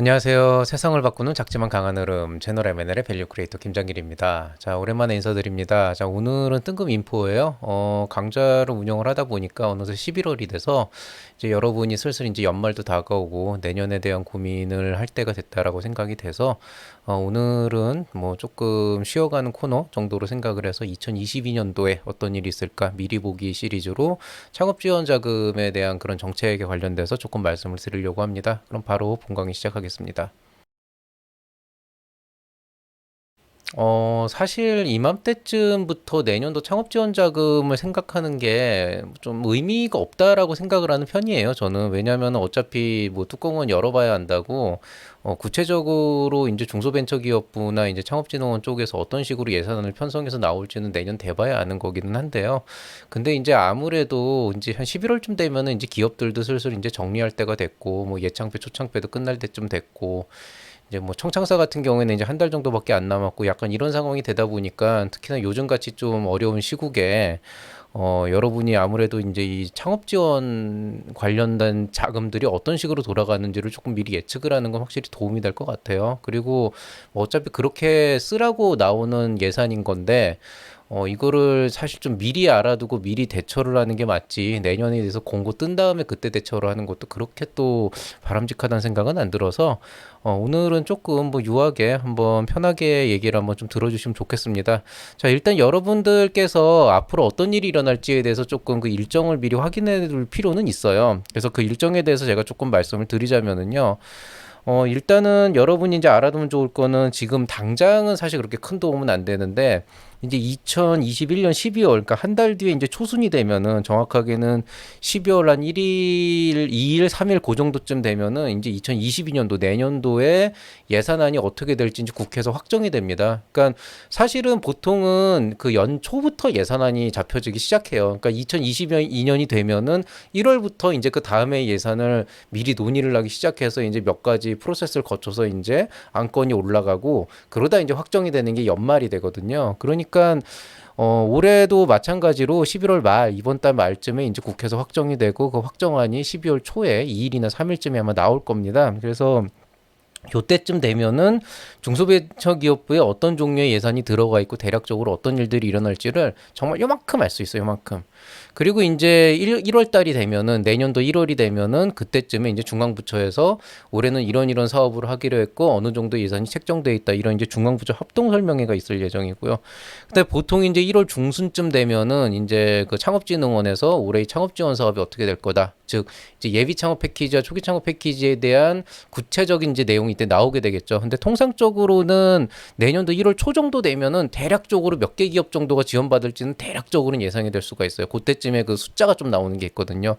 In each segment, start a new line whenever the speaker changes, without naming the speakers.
안녕하세요. 세상을 바꾸는 작지만 강한 흐름 채널 M&L의 밸류 크리에이터 김장길입니다. 자, 오랜만에 인사드립니다. 자, 오늘은 뜬금 인포예요. 강좌를 운영을 하다 보니까 어느새 11월이 돼서 이제 여러분이 슬슬 이제 연말도 다가오고 내년에 대한 고민을 할 때가 됐다라고 생각이 돼서 오늘은 뭐 조금 쉬어가는 코너 정도로 생각을 해서 2022년도에 어떤 일이 있을까 미리 보기 시리즈로 창업 지원 자금에 대한 그런 정책에 관련돼서 조금 말씀을 드리려고 합니다. 그럼 바로 본강의 시작하겠습니다. 사실 이맘때쯤부터 내년도 창업 지원 자금을 생각하는 게 좀 의미가 없다라고 생각을 하는 편이에요. 저는 왜냐하면 어차피 뭐 뚜껑은 열어봐야 한다고 구체적으로 이제 중소벤처기업부나 이제 창업진흥원 쪽에서 어떤 식으로 예산을 편성해서 나올지는 내년 돼봐야 아는 거기는 한데요. 근데 이제 아무래도 이제 한 11월쯤 되면은 이제 기업들도 슬슬 이제 정리할 때가 됐고 뭐 예창폐 초창폐도 끝날 때쯤 됐고 이제 뭐 청창사 같은 경우에는 이제 한 달 정도밖에 안 남았고 약간 이런 상황이 되다 보니까 특히나 요즘 같이 좀 어려운 시국에 여러분이 아무래도 이제 이 창업 지원 관련된 자금들이 어떤 식으로 돌아가는지를 조금 미리 예측을 하는 건 확실히 도움이 될 것 같아요. 그리고 뭐 어차피 그렇게 쓰라고 나오는 예산인 건데 이거를 사실 좀 미리 알아두고 미리 대처를 하는 게 맞지. 내년에 대해서 공고 뜬 다음에 그때 대처를 하는 것도 그렇게 또 바람직하다는 생각은 안 들어서 오늘은 조금 뭐 유하게 한번 편하게 얘기를 한번 좀 들어주시면 좋겠습니다. 자, 일단 여러분들께서 앞으로 어떤 일이 일어날지에 대해서 조금 그 일정을 미리 확인해 둘 필요는 있어요. 그래서 그 일정에 대해서 제가 조금 말씀을 드리자면은요. 일단은 여러분이 이제 알아두면 좋을 거는 지금 당장은 사실 그렇게 큰 도움은 안 되는데 이제 2021년 12월, 그러니까 한 달 뒤에 이제 초순이 되면은 정확하게는 12월 한 1일, 2일, 3일 그 정도쯤 되면은 이제 2022년도 내년도에 예산안이 어떻게 될지 이제 국회에서 확정이 됩니다. 그러니까 사실은 보통은 그 연초부터 예산안이 잡혀지기 시작해요. 그러니까 2022년이 되면은 1월부터 이제 그 다음에 예산을 미리 논의를 하기 시작해서 이제 몇 가지 프로세스를 거쳐서 이제 안건이 올라가고 그러다 이제 확정이 되는 게 연말이 되거든요. 그러니까 올해도 마찬가지로 11월 말 이번 달 말쯤에 이제 국회에서 확정이 되고 그 확정안이 12월 초에 2일이나 3일쯤에 아마 나올 겁니다. 그래서 요때쯤 되면은 중소벤처기업부에 어떤 종류의 예산이 들어가 있고 대략적으로 어떤 일들이 일어날지를 정말 요만큼 알 수 있어요. 요만큼. 그리고 이제 1월 달이 되면은 내년도 1월이 되면은 그때쯤에 이제 중앙부처에서 올해는 이런 사업을 하기로 했고 어느 정도 예산이 책정돼 있다. 이런 이제 중앙부처 합동 설명회가 있을 예정이고요. 근데 보통 이제 1월 중순쯤 되면은 이제 그 창업진흥원에서 올해의 창업 지원 사업이 어떻게 될 거다. 즉 이제 예비 창업 패키지와 초기 창업 패키지에 대한 구체적인 이제 내용이 이때 나오게 되겠죠. 근데 통상적으로는 내년도 1월 초 정도 되면은 대략적으로 몇 개 기업 정도가 지원받을지는 대략적으로는 예상이 될 수가 있어요. 그때쯤에 그 숫자가 좀 나오는 게 있거든요.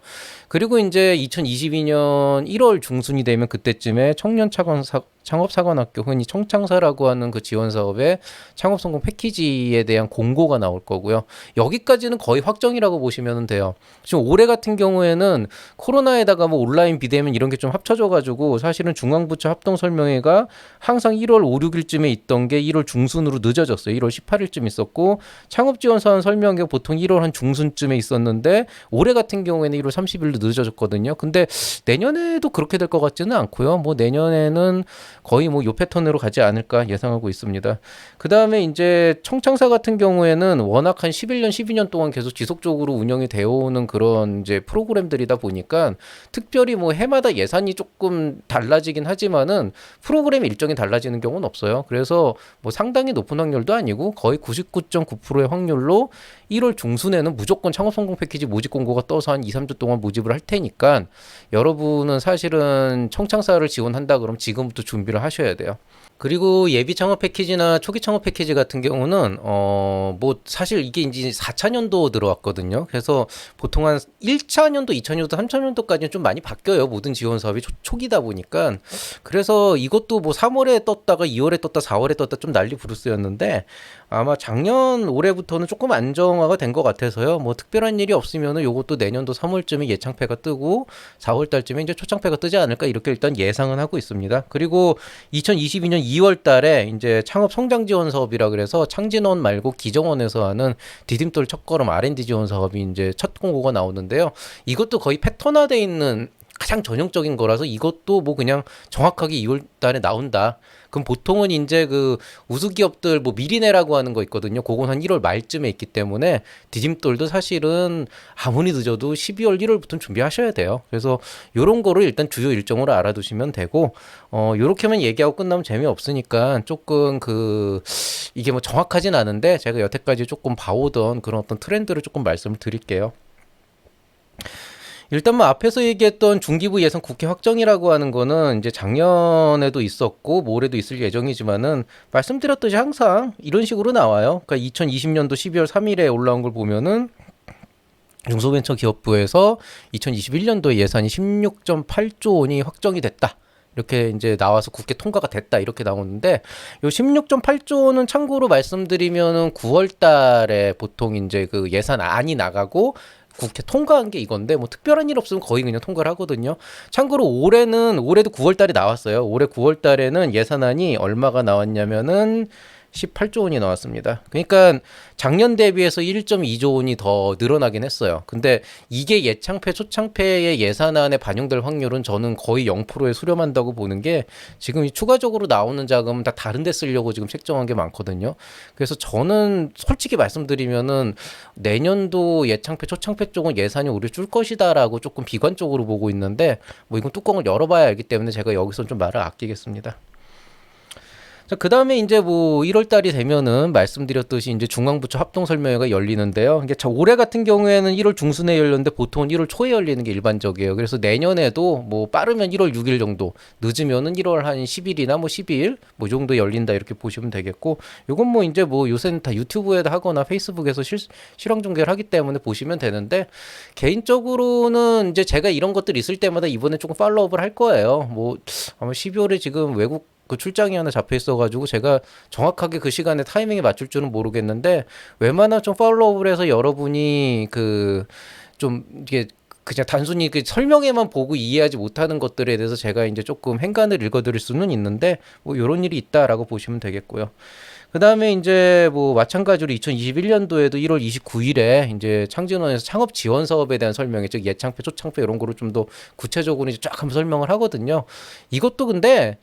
그리고 이제 2022년 1월 중순이 되면 그때쯤에 청년 창업사관학교 흔히 청창사라고 하는 그 지원 사업의 창업 성공 패키지에 대한 공고가 나올 거고요. 여기까지는 거의 확정이라고 보시면 돼요. 지금 올해 같은 경우에는 코로나에다가 뭐 온라인 비대면 이런 게 좀 합쳐져 가지고 사실은 중앙부처 합동 설명회가 항상 1월 5, 6일쯤에 있던 게 1월 중순으로 늦어졌어요. 1월 18일쯤 있었고 창업 지원 사안 설명회가 보통 1월 한 중순쯤에 있었는데 올해 같은 경우에는 1월 30일로 늦어졌거든요. 근데 내년에도 그렇게 될 것 같지는 않고요. 뭐 내년에는 거의 뭐 요 패턴으로 가지 않을까 예상하고 있습니다. 그 다음에 이제 청창사 같은 경우에는 워낙 한 11년, 12년 동안 계속 지속적으로 운영이 되어 오는 그런 이제 프로그램들이다 보니까 특별히 뭐 해마다 예산이 조금 달라지긴 하지만은 프로그램 일정이 달라지는 경우는 없어요. 그래서 뭐 상당히 높은 확률도 아니고 거의 99.9%의 확률로 1월 중순에는 무조건 창업 성공 패키지 모집 공고가 떠서 한 2, 3주 동안 모집을 할 테니까 여러분은 사실은 청창사를 지원한다 그러면 지금부터 준비를 하셔야 돼요. 그리고 예비 창업 패키지나 초기 창업 패키지 같은 경우는 뭐 사실 이게 이제 4차년도 들어왔거든요. 그래서 보통 한 1차년도, 2차년도, 3차년도까지는 좀 많이 바뀌어요. 모든 지원 사업이 초기다 보니까. 그래서 이것도 뭐 3월에 떴다가 2월에 떴다, 4월에 떴다 좀 난리 부르스였는데 아마 작년 올해부터는 조금 안정화가 된 것 같아서요. 뭐 특별한 일이 없으면은 요것도 내년도 3월쯤에 예창패가 뜨고 4월 달쯤에 이제 초창패가 뜨지 않을까 이렇게 일단 예상은 하고 있습니다. 그리고 2022년 2월 달에 이제 창업 성장 지원 사업이라 그래서 창진원 말고 기정원에서 하는 디딤돌 첫걸음 R&D 지원 사업이 이제 첫 공고가 나오는데요. 이것도 거의 패턴화돼 있는 가장 전형적인 거라서 이것도 뭐 그냥 정확하게 2월 달에 나온다. 그럼 보통은 이제 그 우수기업들 뭐 미리내라고 하는 거 있거든요. 그건 한 1월 말쯤에 있기 때문에 디딤돌도 사실은 아무리 늦어도 12월 1월부터는 준비하셔야 돼요. 그래서 요런 거를 일단 주요 일정으로 알아두시면 되고, 요렇게만 얘기하고 끝나면 재미없으니까 조금 이게 뭐 정확하진 않은데 제가 여태까지 조금 봐오던 그런 어떤 트렌드를 조금 말씀을 드릴게요. 일단 뭐 앞에서 얘기했던 중기부 예산 국회 확정이라고 하는 거는 이제 작년에도 있었고 뭐 올해도 있을 예정이지만은 말씀드렸듯이 항상 이런 식으로 나와요. 그러니까 2020년도 12월 3일에 올라온 걸 보면은 중소벤처기업부에서 2021년도 예산이 16.8조 원이 확정이 됐다. 이렇게 이제 나와서 국회 통과가 됐다 이렇게 나오는데 요 16.8조 원은 참고로 말씀드리면은 9월 달에 보통 이제 그 예산안이 나가고 국회 통과한 게 이건데 뭐 특별한 일 없으면 거의 그냥 통과를 하거든요. 참고로 올해도 9월 달에 나왔어요. 올해 9월 달에는 예산안이 얼마가 나왔냐면은 18조 원이 나왔습니다. 그러니까 작년 대비해서 1.2조 원이 더 늘어나긴 했어요. 근데 이게 예창패, 초창패의 예산안에 반영될 확률은 저는 거의 0%에 수렴한다고 보는 게 지금 이 추가적으로 나오는 자금은 다 다른 데 쓰려고 지금 책정한 게 많거든요. 그래서 저는 솔직히 말씀드리면은 내년도 예창패, 초창패 쪽은 예산이 오히려 줄 것이다라고 조금 비관적으로 보고 있는데 뭐 이건 뚜껑을 열어봐야 알기 때문에 제가 여기서 좀 말을 아끼겠습니다. 자, 그 다음에 이제 뭐 1월 달이 되면은 말씀드렸듯이 이제 중앙부처 합동설명회가 열리는데요. 이게 올해 같은 경우에는 1월 중순에 열렸는데 보통은 1월 초에 열리는 게 일반적이에요. 그래서 내년에도 뭐 빠르면 1월 6일 정도, 늦으면은 1월 한 10일이나 뭐 12일 뭐 정도 열린다 이렇게 보시면 되겠고, 요건 뭐 이제 뭐 요새는 다 유튜브에다 하거나 페이스북에서 실황 중계를 하기 때문에 보시면 되는데, 개인적으로는 이제 제가 이런 것들 있을 때마다 이번에 조금 팔로우업을 할 거예요. 뭐 아마 12월에 지금 외국 그 출장이 하나 잡혀 있어가지고 제가 정확하게 그 시간에 타이밍에 맞출 줄은 모르겠는데 웬만하면 좀 팔로우를 해서 여러분이 좀 이게 그냥 단순히 그 설명에만 보고 이해하지 못하는 것들에 대해서 제가 이제 조금 행간을 읽어드릴 수는 있는데 뭐 이런 일이 있다라고 보시면 되겠고요. 그 다음에 이제 뭐 마찬가지로 2021년도에도 1월 29일에 이제 창진원에서 창업 지원 사업에 대한 설명이, 즉 예창패, 초창패 이런 거를 좀 더 구체적으로 이제 쫙 한번 설명을 하거든요. 이것도 근데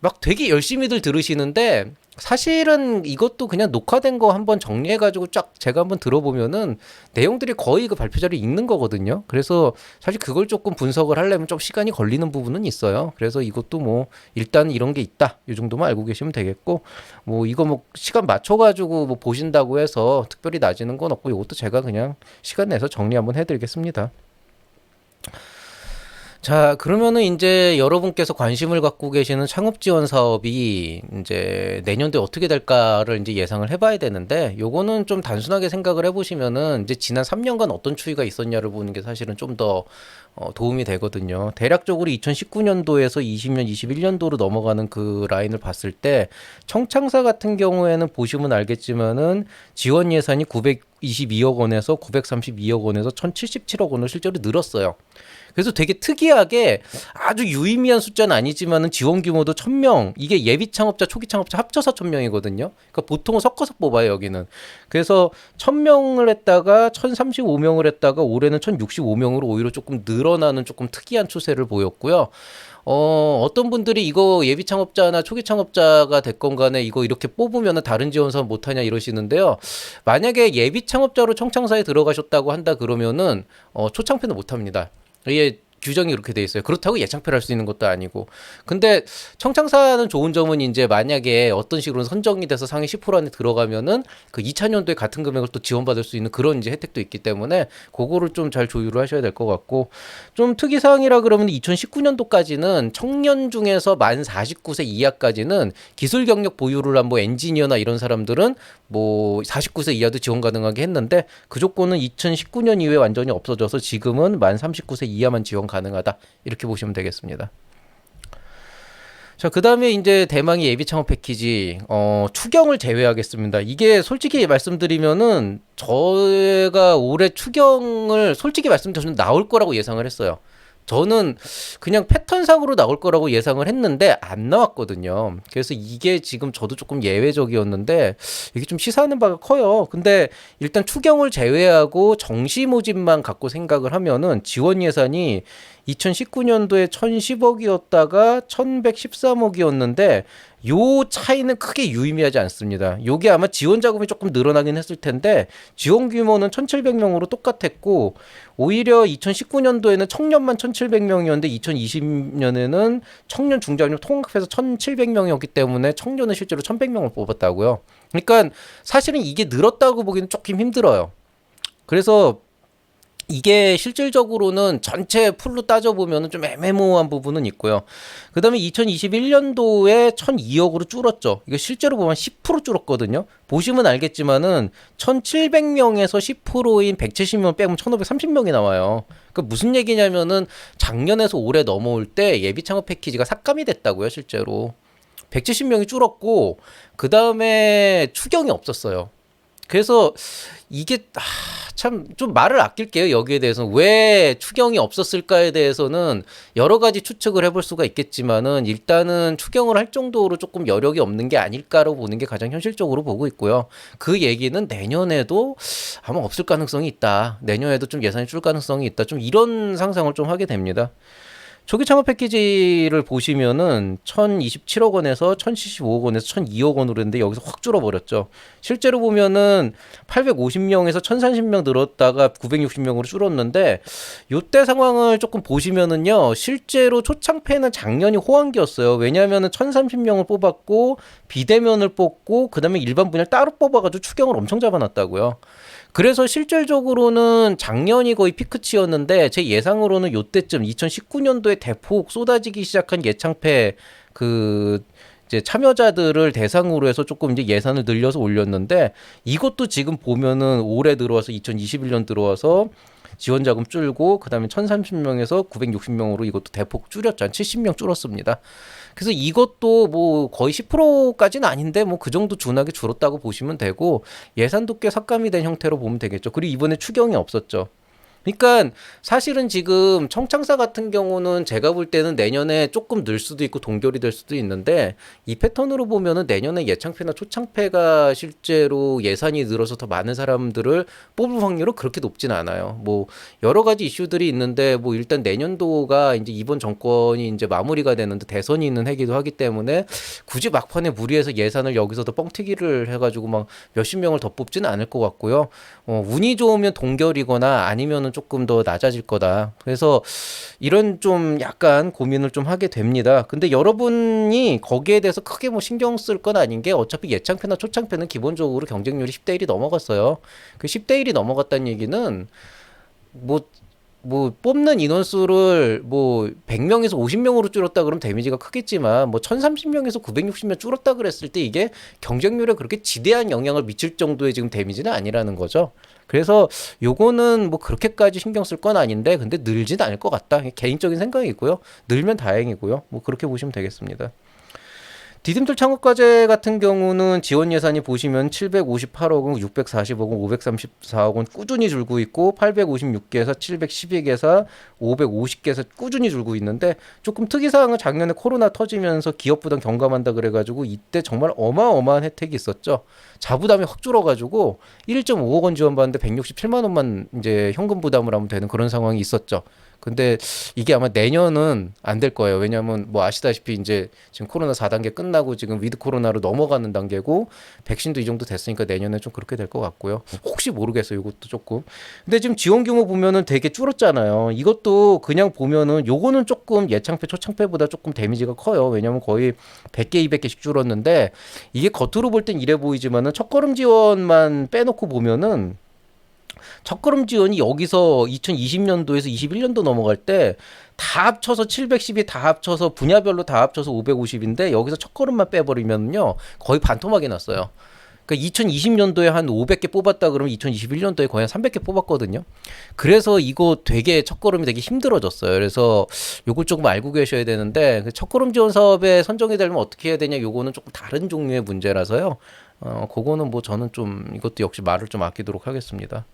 막 되게 열심히들 들으시는데 사실은 이것도 그냥 녹화된 거 한번 정리해가지고 쫙 제가 한번 들어보면은 내용들이 거의 그 발표 자료에 있는 거거든요. 그래서 사실 그걸 조금 분석을 하려면 좀 시간이 걸리는 부분은 있어요. 그래서 이것도 뭐 일단 이런 게 있다, 이 정도만 알고 계시면 되겠고, 뭐 이거 뭐 시간 맞춰가지고 뭐 보신다고 해서 특별히 낮이는 건 없고, 이것도 제가 그냥 시간 내서 정리 한번 해드리겠습니다. 자, 그러면은 이제 여러분께서 관심을 갖고 계시는 창업 지원 사업이 이제 내년도에 어떻게 될까를 이제 예상을 해봐야 되는데, 요거는 좀 단순하게 생각을 해보시면은 이제 지난 3년간 어떤 추이가 있었냐를 보는 게 사실은 좀 더 도움이 되거든요. 대략적으로 2019년도에서 20년, 21년도로 넘어가는 그 라인을 봤을 때 청창사 같은 경우에는 보시면 알겠지만은 지원 예산이 922억 원에서 932억 원에서 1077억 원으로 실제로 늘었어요. 그래서 되게 특이하게 아주 유의미한 숫자는 아니지만은 지원 규모도 1000명, 이게 예비 창업자, 초기 창업자 합쳐서 1000명이거든요. 그러니까 보통은 섞어서 뽑아요, 여기는. 그래서 1000명을 했다가 1035명을 했다가 올해는 1065명으로 오히려 조금 늘어나는 조금 특이한 추세를 보였고요. 어떤 분들이 이거 예비 창업자나 초기 창업자가 됐건 간에 이거 이렇게 뽑으면 다른 지원 사업 못하냐 이러시는데요. 만약에 예비 창업자로 청창사에 들어가셨다고 한다 그러면은 초창패는 못합니다. 이게 규정이 그렇게 돼 있어요. 그렇다고 예창패를 할 수 있는 것도 아니고. 근데 청창사는 좋은 점은 이제 만약에 어떤 식으로 선정이 돼서 상위 10% 안에 들어가면은 그 2차년도에 같은 금액을 또 지원받을 수 있는 그런 이제 혜택도 있기 때문에 그거를 좀 잘 조율을 하셔야 될 것 같고, 좀 특이사항이라 그러면 2019년도까지는 청년 중에서 만 49세 이하까지는 기술 경력 보유를 한 뭐 엔지니어나 이런 사람들은 뭐 49세 이하도 지원 가능하게 했는데, 그 조건은 2019년 이후에 완전히 없어져서 지금은 만 39세 이하만 지원 가능하다, 이렇게 보시면 되겠습니다. 자, 그 다음에 이제 대망의 예비 창업 패키지, 추경을 제외하겠습니다. 이게 솔직히 말씀드리면은 저희가 올해 추경을 솔직히 말씀드리면 나올 거라고 예상을 했어요. 저는 그냥 패턴상으로 나올 거라고 예상을 했는데 안 나왔거든요. 그래서 이게 지금 저도 조금 예외적이었는데 이게 좀 시사하는 바가 커요. 근데 일단 추경을 제외하고 정시 모집만 갖고 생각을 하면은 지원 예산이 2019년도에 1,010억이었다가 1,113억이었는데 요 차이는 크게 유의미하지 않습니다. 요게 아마 지원 자금이 조금 늘어나긴 했을 텐데 지원 규모는 1,700명으로 똑같았고 오히려 2019년도에는 청년만 1,700명이었는데 2020년에는 청년 중장년 통합해서 1,700명이었기 때문에 청년은 실제로 1,100명을 뽑았다고요. 그러니까 사실은 이게 늘었다고 보기는 조금 힘들어요. 그래서 이게 실질적으로는 전체 풀로 따져보면 좀 애매모호한 부분은 있고요. 그 다음에 2021년도에 1,002억으로 줄었죠. 이게 실제로 보면 10% 줄었거든요. 보시면 알겠지만은 1,700명에서 10%인 170명 빼면 1,530명이 나와요. 그 무슨 얘기냐면은 작년에서 올해 넘어올 때 예비 창업 패키지가 삭감이 됐다고요, 실제로. 170명이 줄었고, 그 다음에 추경이 없었어요. 그래서 이게 참 좀 말을 아낄게요. 여기에 대해서는 왜 추경이 없었을까에 대해서는 여러 가지 추측을 해볼 수가 있겠지만은 일단은 추경을 할 정도로 조금 여력이 없는 게 아닐까로 보는 게 가장 현실적으로 보고 있고요. 그 얘기는 내년에도 아마 없을 가능성이 있다. 내년에도 좀 예산이 줄 가능성이 있다. 좀 이런 상상을 좀 하게 됩니다. 초기 창업 패키지를 보시면은 1,027억 원에서 1,075억 원에서 1,002억 원으로 했는데 여기서 확 줄어버렸죠. 실제로 보면은 850명에서 1,030명 늘었다가 960명으로 줄었는데 요때 상황을 조금 보시면은요. 실제로 초창패는 작년이 호황기였어요. 왜냐하면은 1,030명을 뽑았고 비대면을 뽑고 그다음에 일반 분야를 따로 뽑아가지고 추경을 엄청 잡아놨다고요. 그래서 실질적으로는 작년이 거의 피크치였는데 제 예상으로는 요때쯤 2019년도에 대폭 쏟아지기 시작한 예창패 그 이제 참여자들을 대상으로 해서 조금 이제 예산을 늘려서 올렸는데 이것도 지금 보면은 올해 들어와서 2021년 들어와서 지원 자금 줄고 그다음에 1,030명에서 960명으로 이것도 대폭 줄였죠. 한 70명 줄었습니다. 그래서 이것도 뭐 거의 10%까지는 아닌데 뭐 그 정도 둔하게 줄었다고 보시면 되고 예산도 꽤 삭감이 된 형태로 보면 되겠죠. 그리고 이번에 추경이 없었죠. 그러니까 사실은 지금 청창사 같은 경우는 제가 볼 때는 내년에 조금 늘 수도 있고 동결이 될 수도 있는데 이 패턴으로 보면은 내년에 예창패나 초창패가 실제로 예산이 늘어서 더 많은 사람들을 뽑을 확률은 그렇게 높진 않아요. 뭐 여러 가지 이슈들이 있는데 뭐 일단 내년도가 이제 이번 정권이 이제 마무리가 되는데 대선이 있는 해기도 하기 때문에 굳이 막판에 무리해서 예산을 여기서도 뻥튀기를 해가지고 막 몇십 명을 더 뽑지는 않을 것 같고요. 운이 좋으면 동결이거나 아니면은 조금 더 낮아질 거다. 그래서 이런 좀 약간 고민을 좀 하게 됩니다. 근데 여러분이 거기에 대해서 크게 뭐 신경 쓸 건 아닌 게 어차피 예창패나 초창패는 기본적으로 경쟁률이 10대 1이 넘어갔어요. 그 10대 1이 넘어갔다는 얘기는 뭐 뽑는 인원수를 뭐 100명에서 50명으로 줄였다 그러면 데미지가 크겠지만 뭐 1030명에서 960명 줄었다 그랬을 때 이게 경쟁률에 그렇게 지대한 영향을 미칠 정도의 지금 데미지는 아니라는 거죠. 그래서 요거는 뭐 그렇게까지 신경 쓸 건 아닌데 근데 늘진 않을 것 같다. 개인적인 생각이고요. 늘면 다행이고요. 뭐 그렇게 보시면 되겠습니다. 디딤돌 창업과제 같은 경우는 지원 예산이 보시면 758억 원, 640억 원, 534억 원 꾸준히 줄고 있고 856개에서 712개에서 550개에서 꾸준히 줄고 있는데 조금 특이사항은 작년에 코로나 터지면서 기업 부담 경감한다 그래가지고 이때 정말 어마어마한 혜택이 있었죠. 자부담이 확 줄어가지고 1.5억 원 지원받는데 167만 원만 이제 현금 부담을 하면 되는 그런 상황이 있었죠. 근데 이게 아마 내년은 안 될 거예요. 왜냐하면 뭐 아시다시피 이제 지금 코로나 4단계 끝나고 지금 위드 코로나로 넘어가는 단계고 백신도 이 정도 됐으니까 내년에 좀 그렇게 될 것 같고요. 혹시 모르겠어요. 이것도 조금. 근데 지금 지원 규모 보면은 되게 줄었잖아요. 이것도 그냥 보면은 요거는 조금 예창패 초창패보다 조금 데미지가 커요. 왜냐하면 거의 100개 200개씩 줄었는데 이게 겉으로 볼 땐 이래 보이지만은 첫걸음 지원만 빼놓고 보면은 첫걸음 지원이 여기서 2020년도에서 21년도 넘어갈 때 다 합쳐서 710이 다 합쳐서 분야별로 다 합쳐서 550인데 여기서 첫걸음만 빼버리면요 거의 반토막이 났어요. 그러니까 2020년도에 한 500개 뽑았다 그러면 2021년도에 거의 한 300개 뽑았거든요. 그래서 이거 되게 첫걸음이 되게 힘들어졌어요. 그래서 요걸 조금 알고 계셔야 되는데 첫걸음 지원 사업에 선정이 되려면 어떻게 해야 되냐 요거는 조금 다른 종류의 문제라서요. 그거는 뭐 저는 좀 이것도 역시 말을 좀 아끼도록 하겠습니다.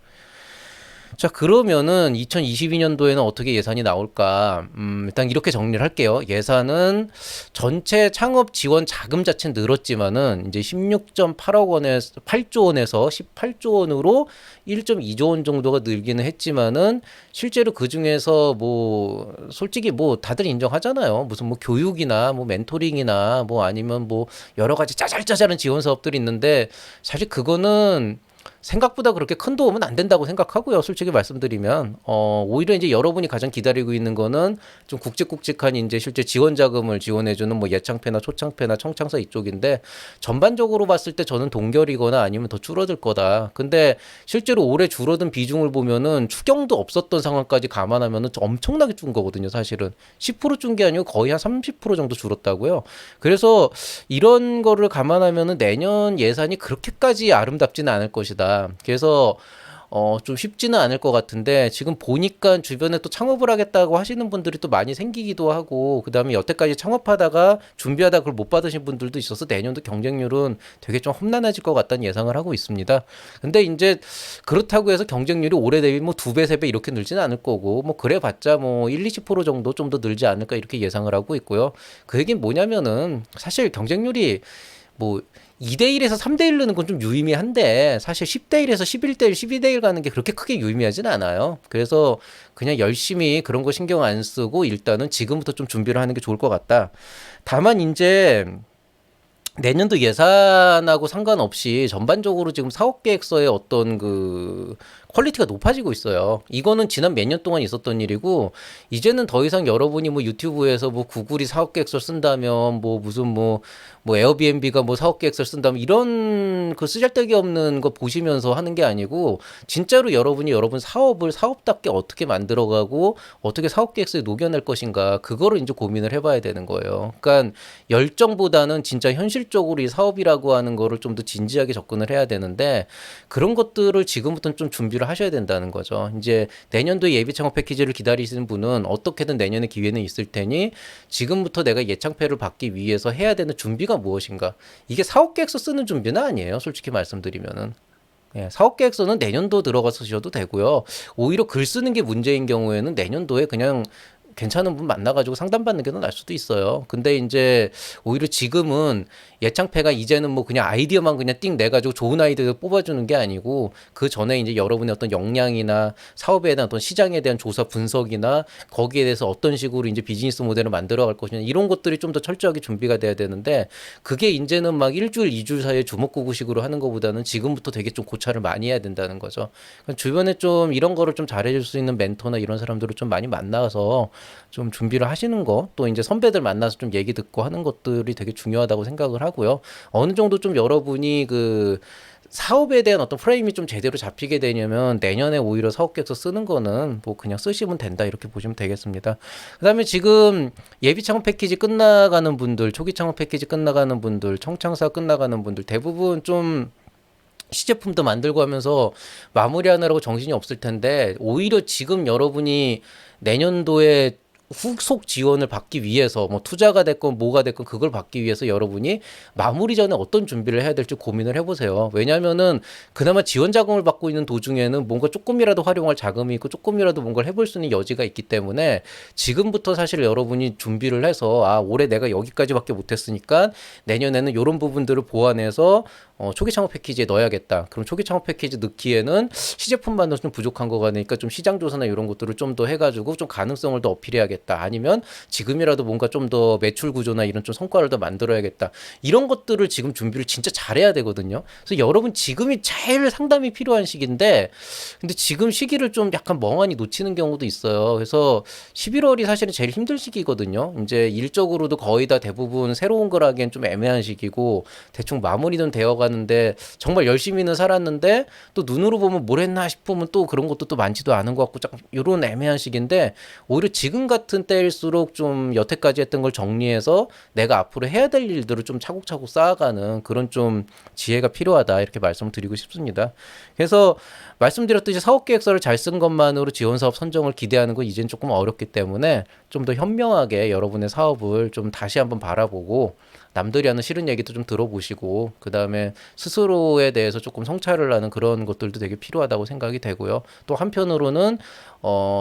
자, 그러면은 2022년도에는 어떻게 예산이 나올까? 일단 이렇게 정리를 할게요. 예산은 전체 창업 지원 자금 자체는 늘었지만은 이제 16.8억 원에서 8조 원에서 18조 원으로 1.2조 원 정도가 늘기는 했지만은 실제로 그 중에서 뭐 솔직히 뭐 다들 인정하잖아요. 무슨 뭐 교육이나 뭐 멘토링이나 뭐 아니면 뭐 여러 가지 짜잘짜잘한 지원 사업들이 있는데 사실 그거는 생각보다 그렇게 큰 도움은 안 된다고 생각하고요. 솔직히 말씀드리면 오히려 이제 여러분이 가장 기다리고 있는 거는 좀 굵직굵직한 이제 실제 지원 자금을 지원해주는 뭐 예창패나 초창패나 청창사 이쪽인데 전반적으로 봤을 때 저는 동결이거나 아니면 더 줄어들 거다. 근데 실제로 올해 줄어든 비중을 보면은 추경도 없었던 상황까지 감안하면은 엄청나게 준 거거든요. 사실은 10%준 게 아니고 거의 한 30% 정도 줄었다고요. 그래서 이런 거를 감안하면은 내년 예산이 그렇게까지 아름답지는 않을 것이다. 그래서 좀 쉽지는 않을 것 같은데 지금 보니까 주변에 또 창업을 하겠다고 하시는 분들이 또 많이 생기기도 하고 그다음에 여태까지 창업하다가 준비하다 그걸 못 받으신 분들도 있어서 내년도 경쟁률은 되게 좀 험난해질 것 같다는 예상을 하고 있습니다. 근데 이제 그렇다고 해서 경쟁률이 올해 대비 뭐 두 배, 세 배 이렇게 늘지는 않을 거고 뭐 그래 봤자 뭐 1, 20% 정도 좀 더 늘지 않을까 이렇게 예상을 하고 있고요. 그 얘기는 뭐냐면은 사실 경쟁률이 뭐 2대1에서 3대1 느는 건 좀 유의미한데 사실 10대1에서 11대1, 12대1 가는 게 그렇게 크게 유의미하진 않아요. 그래서 그냥 열심히 그런 거 신경 안 쓰고 일단은 지금부터 좀 준비를 하는 게 좋을 것 같다. 다만 이제 내년도 예산하고 상관없이 전반적으로 지금 사업 계획서의 어떤 그 퀄리티가 높아지고 있어요. 이거는 지난 몇 년 동안 있었던 일이고 이제는 더 이상 여러분이 뭐 유튜브에서 뭐 구글이 사업 계획서 쓴다면 뭐 무슨 뭐 에어비앤비가 뭐 사업 계획서 쓴다면 이런 그 쓰잘데기 없는 거 보시면서 하는 게 아니고 진짜로 여러분이 여러분 사업을 사업답게 어떻게 만들어가고 어떻게 사업 계획서에 녹여낼 것인가 그거를 이제 고민을 해봐야 되는 거예요. 그러니까 열정보다는 진짜 현실적으로 이 사업이라고 하는 거를 좀 더 진지하게 접근을 해야 되는데 그런 것들을 지금부터는 좀 준비를 하셔야 된다는 거죠. 이제 내년도에 예비 창업 패키지를 기다리시는 분은 어떻게든 내년에 기회는 있을 테니 지금부터 내가 예창패를 받기 위해서 해야 되는 준비가 무엇인가? 이게 사업 계획서 쓰는 준비는 아니에요. 솔직히 말씀드리면은. 예, 사업 계획서는 내년도 들어가서 쓰셔도 되고요. 오히려 글 쓰는 게 문제인 경우에는 내년도에 그냥 괜찮은 분 만나가지고 상담받는 게 더 나을 수도 있어요. 근데 이제 오히려 지금은 예창패가 이제는 뭐 그냥 아이디어만 그냥 띵 내가지고 좋은 아이디어 뽑아주는 게 아니고 그 전에 이제 여러분의 어떤 역량이나 사업에 대한 어떤 시장에 대한 조사 분석이나 거기에 대해서 어떤 식으로 이제 비즈니스 모델을 만들어갈 것이냐 이런 것들이 좀 더 철저하게 준비가 돼야 되는데 그게 이제는 막 일주일, 이주일 사이에 주먹구구식으로 하는 것보다는 지금부터 되게 좀 고찰을 많이 해야 된다는 거죠. 그러니까 주변에 좀 이런 거를 좀 잘해줄 수 있는 멘토나 이런 사람들을 좀 많이 만나서 좀 준비를 하시는 거, 또 이제 선배들 만나서 좀 얘기 듣고 하는 것들이 되게 중요하다고 생각을 하고요. 어느 정도 좀 여러분이 그 사업에 대한 어떤 프레임이 좀 제대로 잡히게 되냐면 내년에 오히려 사업 계획서 쓰는 거는 뭐 그냥 쓰시면 된다 이렇게 보시면 되겠습니다. 그다음에 지금 예비 창업 패키지 끝나가는 분들, 초기 창업 패키지 끝나가는 분들, 청창사 끝나가는 분들 대부분 좀 시제품도 만들고 하면서 마무리하느라고 정신이 없을 텐데 오히려 지금 여러분이 내년도에 후속 지원을 받기 위해서 뭐 투자가 됐건 뭐가 됐건 그걸 받기 위해서 여러분이 마무리 전에 어떤 준비를 해야 될지 고민을 해보세요. 왜냐하면은 그나마 지원 자금을 받고 있는 도중에는 뭔가 조금이라도 활용할 자금이 있고 조금이라도 뭔가를 해볼 수 있는 여지가 있기 때문에 지금부터 사실 여러분이 준비를 해서 아 올해 내가 여기까지밖에 못했으니까 내년에는 이런 부분들을 보완해서 초기 창업 패키지에 넣어야겠다. 그럼 초기 창업 패키지 넣기에는 시제품만 좀 부족한 거 같으니까 좀 시장 조사나 이런 것들을 좀 더 해가지고 좀 가능성을 더 어필해야겠다. 아니면 지금이라도 뭔가 좀 더 매출 구조나 이런 좀 성과를 더 만들어야겠다. 이런 것들을 지금 준비를 진짜 잘해야 되거든요. 그래서 여러분 지금이 제일 상담이 필요한 시기인데 근데 지금 시기를 좀 약간 멍하니 놓치는 경우도 있어요. 그래서 11월이 사실은 제일 힘든 시기거든요. 이제 일적으로도 거의 다 대부분 새로운 걸 하기엔 좀 애매한 시기고 대충 마무리는 되어가는데 정말 열심히는 살았는데 또 눈으로 보면 뭘 했나 싶으면 또 그런 것도 또 많지도 않은 것 같고 좀 이런 애매한 시기인데 오히려 지금 같은 때일수록 좀 여태까지 했던 걸 정리해서 내가 앞으로 해야 될 일들을 좀 차곡차곡 쌓아가는 그런 좀 지혜가 필요하다 이렇게 말씀을 드리고 싶습니다. 그래서 말씀드렸듯이 사업계획서를 잘 쓴 것만으로 지원사업 선정을 기대하는 건 이젠 조금 어렵기 때문에 좀 더 현명하게 여러분의 사업을 좀 다시 한번 바라보고 남들이 하는 싫은 얘기도 좀 들어보시고 그 다음에 스스로에 대해서 조금 성찰을 하는 그런 것들도 되게 필요하다고 생각이 되고요. 또 한편으로는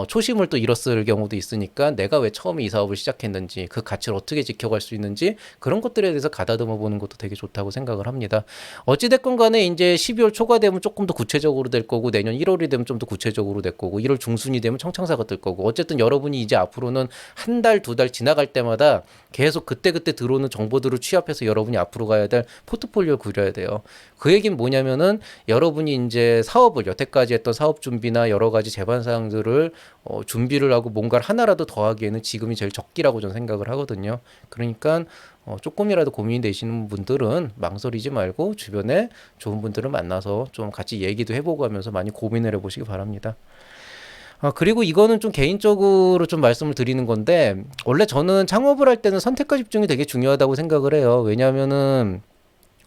초심을 또 잃었을 경우도 있으니까 내가 왜 처음에 이 사업을 시작했는지 그 가치를 어떻게 지켜갈 수 있는지 그런 것들에 대해서 가다듬어 보는 것도 되게 좋다고 생각을 합니다. 어찌됐건 간에 이제 12월 초가 되면 조금 더 구체적으로 될 거고 내년 1월이 되면 좀 더 구체적으로 될 거고 1월 중순이 되면 청창사가 뜰 거고 어쨌든 여러분이 이제 앞으로는 한 달, 두 달 지나갈 때마다 계속 그때그때 들어오는 정보들을 취합해서 여러분이 앞으로 가야 될 포트폴리오를 그려야 돼요. 그 얘기는 뭐냐면은 여러분이 이제 사업을 여태까지 했던 사업 준비나 여러 가지 제반 사항들을 준비를 하고 뭔가를 하나라도 더 하기에는 지금이 제일 적기라고 저는 생각을 하거든요. 그러니까 조금이라도 고민이 되시는 분들은 망설이지 말고 주변에 좋은 분들을 만나서 좀 같이 얘기도 해보고 하면서 많이 고민을 해보시기 바랍니다. 그리고 이거는 좀 개인적으로 좀 말씀을 드리는 건데, 원래 저는 창업을 할 때는 선택과 집중이 되게 중요하다고 생각을 해요. 왜냐하면은,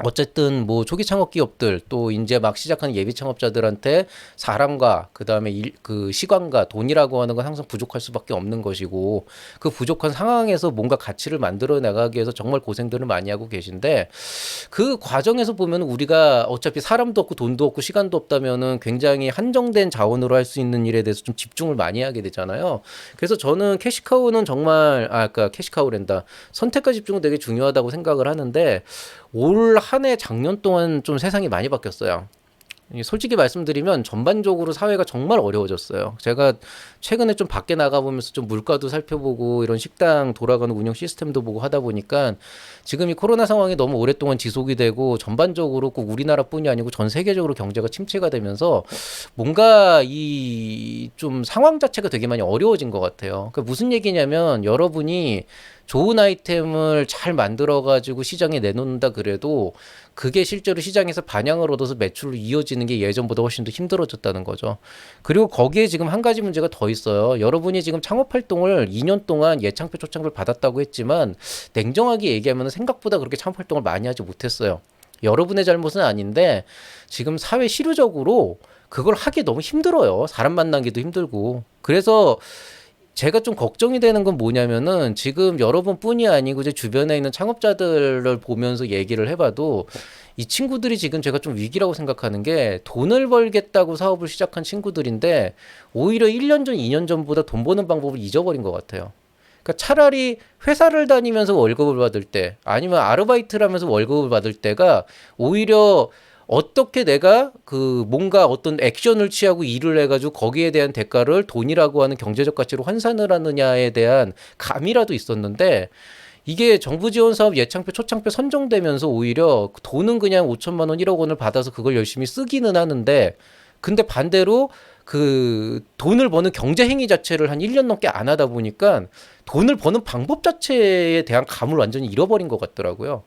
어쨌든 뭐 초기 창업 기업들 또 이제 막 시작하는 예비 창업자들한테 사람과 그다음에 그 시간과 돈이라고 하는 건 항상 부족할 수밖에 없는 것이고 그 부족한 상황에서 뭔가 가치를 만들어 나가기 위해서 정말 고생들을 많이 하고 계신데 그 과정에서 보면 우리가 어차피 사람도 없고 돈도 없고 시간도 없다면은 굉장히 한정된 자원으로 할 수 있는 일에 대해서 좀 집중을 많이 하게 되잖아요. 그래서 저는 캐시카우는 정말 그러니까 캐시카우랜다. 선택과 집중은 되게 중요하다고 생각을 하는데 올 한 해 작년 동안 좀 세상이 많이 바뀌었어요. 솔직히 말씀드리면 전반적으로 사회가 정말 어려워졌어요. 제가 최근에 좀 밖에 나가보면서 좀 물가도 살펴보고 이런 식당 돌아가는 운영 시스템도 보고 하다 보니까 지금 이 코로나 상황이 너무 오랫동안 지속이 되고 전반적으로 꼭 우리나라뿐이 아니고 전 세계적으로 경제가 침체가 되면서 뭔가 이 좀 상황 자체가 되게 많이 어려워진 것 같아요. 그러니까 무슨 얘기냐면 여러분이 좋은 아이템을 잘 만들어가지고 시장에 내놓는다 그래도 그게 실제로 시장에서 반향을 얻어서 매출로 이어지는 게 예전보다 훨씬 더 힘들어졌다는 거죠. 그리고 거기에 지금 한 가지 문제가 더 있어요. 여러분이 지금 창업 활동을 2년 동안 예창표 초창표를 받았다고 했지만 냉정하게 얘기하면 생각보다 그렇게 창업 활동을 많이 하지 못했어요. 여러분의 잘못은 아닌데 지금 사회 실효적으로 그걸 하기 너무 힘들어요. 사람 만나기도 힘들고. 그래서 제가 좀 걱정이 되는 건 뭐냐면은 지금 여러분뿐이 아니고 이제 주변에 있는 창업자들을 보면서 얘기를 해봐도 이 친구들이 지금 제가 좀 위기라고 생각하는 게 돈을 벌겠다고 사업을 시작한 친구들인데 오히려 1년 전, 2년 전보다 돈 버는 방법을 잊어버린 것 같아요. 그러니까 차라리 회사를 다니면서 월급을 받을 때 아니면 아르바이트를 하면서 월급을 받을 때가 오히려 어떻게 내가 그 뭔가 어떤 액션을 취하고 일을 해가지고 거기에 대한 대가를 돈이라고 하는 경제적 가치로 환산을 하느냐에 대한 감이라도 있었는데 이게 정부 지원 사업 예창표 초창표 선정되면서 오히려 돈은 그냥 5천만 원 1억 원을 받아서 그걸 열심히 쓰기는 하는데 근데 반대로 그 돈을 버는 경제 행위 자체를 한 1년 넘게 안 하다 보니까 돈을 버는 방법 자체에 대한 감을 완전히 잃어버린 것 같더라고요.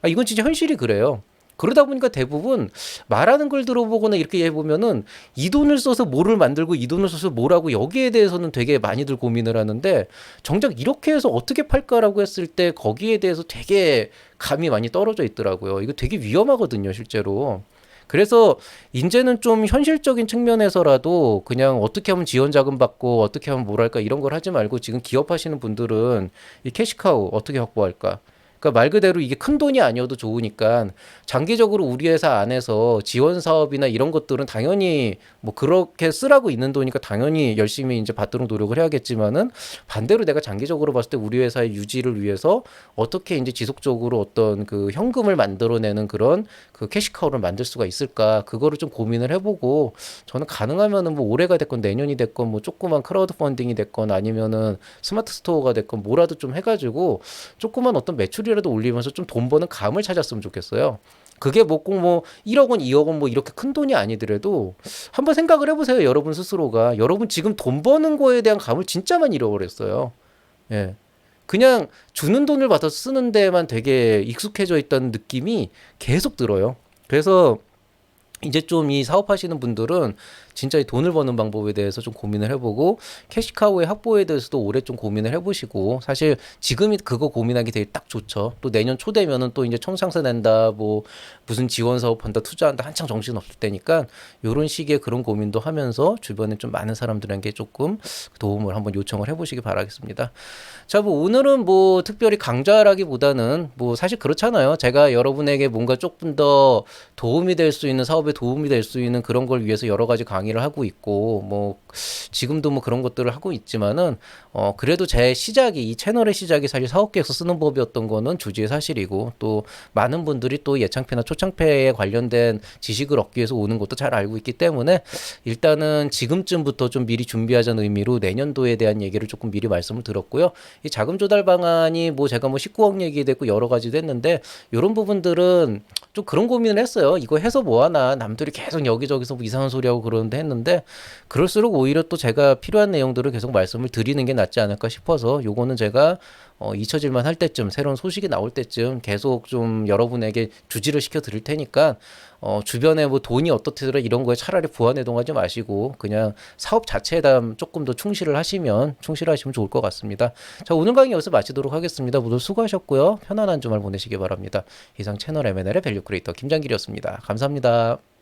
이건 진짜 현실이 그래요. 그러다 보니까 대부분 말하는 걸 들어보거나 이렇게 해보면은 이 돈을 써서 뭐를 만들고 이 돈을 써서 뭐라고 여기에 대해서는 되게 많이들 고민을 하는데 정작 이렇게 해서 어떻게 팔까라고 했을 때 거기에 대해서 되게 감이 많이 떨어져 있더라고요. 이거 되게 위험하거든요, 실제로. 그래서 이제는 좀 현실적인 측면에서라도 그냥 어떻게 하면 지원 자금 받고 어떻게 하면 뭐랄까 이런 걸 하지 말고 지금 기업하시는 분들은 이 캐시카우 어떻게 확보할까? 그러니까 말 그대로 이게 큰 돈이 아니어도 좋으니까 장기적으로 우리 회사 안에서 지원 사업이나 이런 것들은 당연히 뭐 그렇게 쓰라고 있는 돈이니까 당연히 열심히 이제 받도록 노력을 해야겠지만은 반대로 내가 장기적으로 봤을 때 우리 회사의 유지를 위해서 어떻게 이제 지속적으로 어떤 그 현금을 만들어내는 그런 그 캐시카우를 만들 수가 있을까 그거를 좀 고민을 해보고 저는 가능하면은 뭐 올해가 됐건 내년이 됐건 뭐 조그만 크라우드 펀딩이 됐건 아니면은 스마트 스토어가 됐건 뭐라도 좀 해가지고 조그만 어떤 매출이라도 올리면서 좀 돈 버는 감을 찾았으면 좋겠어요. 그게 뭐 꼭 뭐 1억 원, 2억 원 뭐 이렇게 큰 돈이 아니더라도 한번 생각을 해보세요. 여러분 스스로가. 여러분 지금 돈 버는 거에 대한 감을 진짜 많이 잃어버렸어요. 예. 그냥 주는 돈을 받아서 쓰는 데만 되게 익숙해져 있다는 느낌이 계속 들어요. 그래서 이제 좀 이 사업하시는 분들은 진짜 이 돈을 버는 방법에 대해서 좀 고민을 해보고 캐시카우의 확보에 대해서도 올해 좀 고민을 해보시고 사실 지금이 그거 고민하기 되게 딱 좋죠. 또 내년 초 되면은 또 이제 총상세 낸다 뭐 무슨 지원 사업 한다 투자한다 한창 정신 없을 때니까 요런 식의 그런 고민도 하면서 주변에 좀 많은 사람들에게 조금 도움을 한번 요청을 해보시기 바라겠습니다. 자, 뭐 오늘은 뭐 특별히 강좌라기보다는 뭐 사실 그렇잖아요. 제가 여러분에게 뭔가 조금 더 도움이 될 수 있는 사업에 도움이 될 수 있는 그런 걸 위해서 여러 가지 강의를 하고 있고 뭐 지금도 뭐 그런 것들을 하고 있지만은 그래도 제 시작이 이 채널의 시작이 사실 사업계획서 쓰는 법이었던 거는 주지의 사실이고 또 많은 분들이 또 예창패나 초창패에 관련된 지식을 얻기 위해서 오는 것도 잘 알고 있기 때문에 일단은 지금쯤부터 좀 미리 준비하자는 의미로 내년도에 대한 얘기를 조금 미리 말씀을 드렸고요. 이 자금 조달 방안이 뭐 제가 뭐 19억 얘기됐고 여러 가지도 했는데 이런 부분들은 좀 그런 고민을 했어요. 이거 해서 뭐 하나 남들이 계속 여기저기서 뭐 이상한 소리 하고 그러는데 했는데 그럴수록 오히려 또 제가 필요한 내용들을 계속 말씀을 드리는 게 낫지 않을까 싶어서 요거는 제가 잊혀질만 할 때쯤 새로운 소식이 나올 때쯤 계속 좀 여러분에게 주지를 시켜 드릴 테니까 주변에 뭐 돈이 어떻더라 이런 거에 차라리 부안해동하지 마시고 그냥 사업 자체에다 조금 더 충실하시면 좋을 것 같습니다. 자, 오늘 강의 여기서 마치도록 하겠습니다. 모두 수고하셨고요. 편안한 주말 보내시기 바랍니다. 이상 채널 M&L의 밸류 크리에이터 김장길이었습니다. 감사합니다.